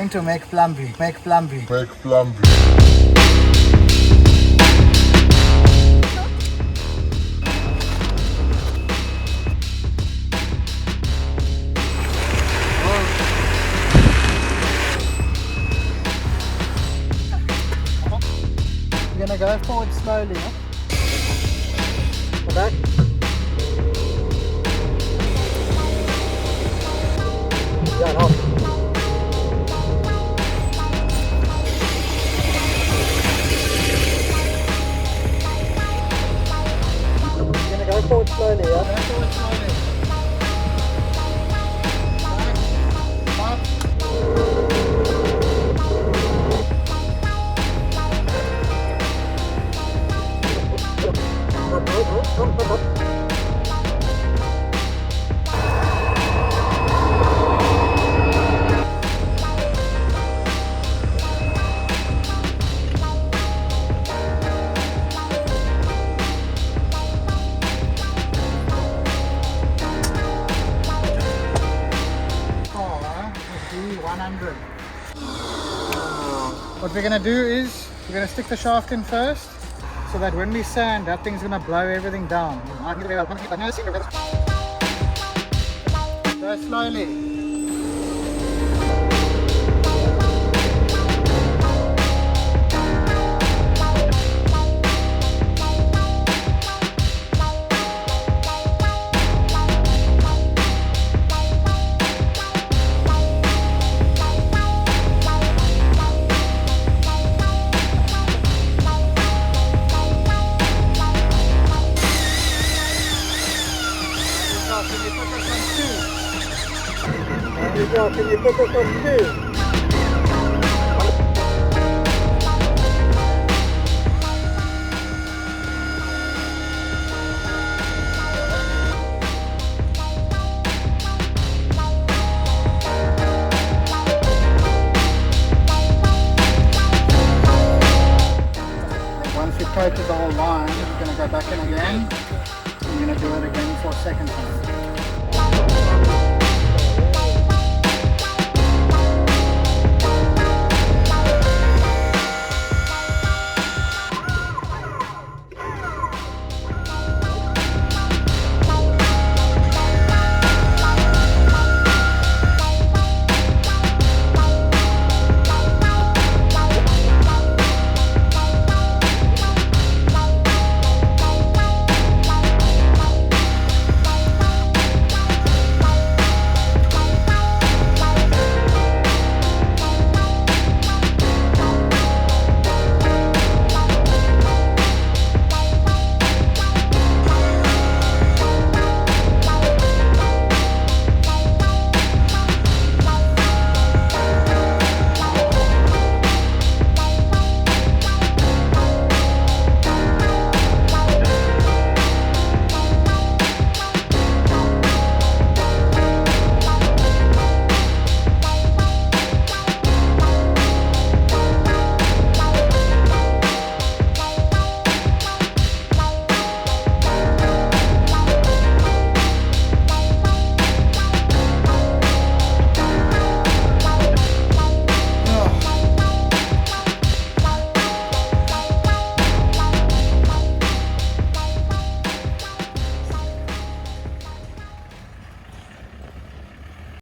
going to make plumbing. We're gonna go forward slowly, huh? Go back. Yeah, no. We're gonna go forward slowly, yeah? Go forward slowly. Back. What we're going to do is we're going to stick the shaft in first so that when we sand, that thing's going to blow everything down. Go slowly. Can you put this on two? Once you've coated the whole line, you're going to go back in again. You're going to do it again for a second time.